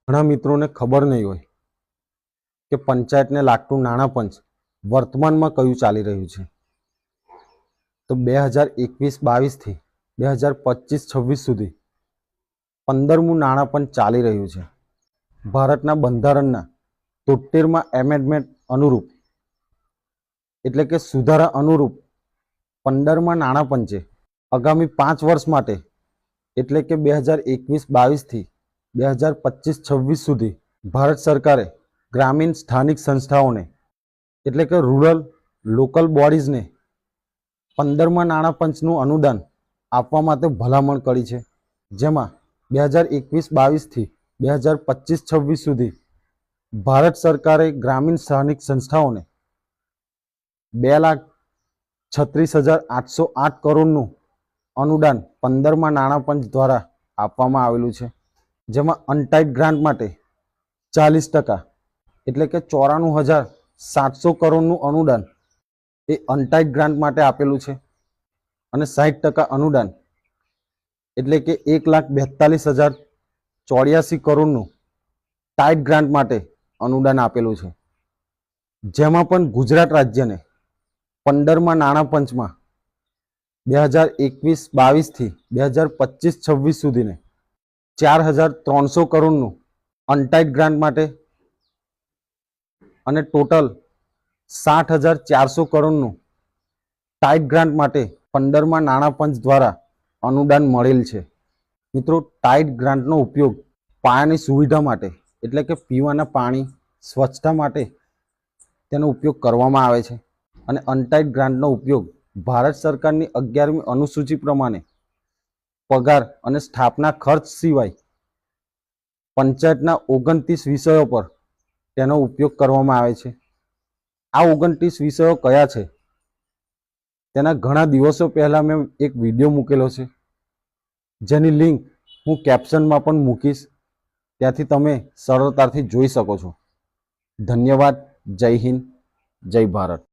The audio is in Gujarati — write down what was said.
ઘણા મિત્રોને ખબર નહીં હોય કે પંચાયતને લાગતું નાણાં પંચ વર્તમાનમાં કયું ચાલી રહ્યું છે. તો 2021-22 થી 2025-26 સુધી 15મું નાણાં પંચ ચાલી રહ્યું છે. ભારતના બંધારણના 73માં એમેન્ડમેન્ટ અનુરૂપ એટલે કે સુધારા અનુરૂપ 15મા નાણાં પંચે આગામી 5 વર્ષ માટે એટલે કે 2021-22 થી 2025-26 સુધી ભારત સરકારે ગ્રામીણ સ્થાનિક સંસ્થાઓને એટલે કે રૂરલ લોકલ બોડીઝને 15મા નાણાં પંચનું અનુદાન આપવા માટે ભલામણ કરી છે. જેમાં 2021-22 થી 2025-26 સુધી ભારત સરકારે ગ્રામીણ સ્થાનિક સંસ્થાઓને 2,36,808 કરોડનું અનુદાન 15મા નાણાં પંચ દ્વારા આપવામાં આવેલું છે. જેમાં અનટાઈડ ગ્રાન્ટ માટે 40% એટલે કે 94,700 કરોડનું અનુદાન એ અનટાઈડ ગ્રાન્ટ માટે આપેલું છે અને 60% અનુદાન એટલે કે 1,42,084 કરોડનું ટાઈડ ગ્રાન્ટ માટે અનુદાન આપેલું છે. જેમાં પણ ગુજરાત રાજ્યને 15મા નાણાં પંચમાં 2021-22 થી 2025-26 સુધીને 4,300 કરોડનું અનટાઈડ ગ્રાન્ટ માટે અને ટોટલ 60,400 કરોડનું ટાઈડ ગ્રાન્ટ માટે 15મા નાણાં પંચ દ્વારા અનુદાન મળેલ છે. મિત્રો, ટાઈડ ગ્રાન્ટનો ઉપયોગ પાયાની સુવિધા માટે એટલે કે પીવાના પાણી, સ્વચ્છતા માટે તેનો ઉપયોગ કરવામાં આવે છે અને અનટાઈડ ગ્રાન્ટનો ઉપયોગ ભારત સરકારની 11મી અનુસૂચિ પ્રમાણે પગાર અને સ્થાપના ખર્ચ સિવાય પંચાયતના 29 વિષયો પર તેનો ઉપયોગ કરવામાં આવે છે. આ 29 વિષયો કયા છે તેના ઘણા દિવસો પહેલા મેં એક વિડીયો મૂકેલો છે, જેની લિંક હું કેપ્શનમાં પણ મૂકીશ, ત્યાંથી તમે સરળતાથી જોઈ શકો છો. ધન્યવાદ. જય હિન્દ, જય ભારત.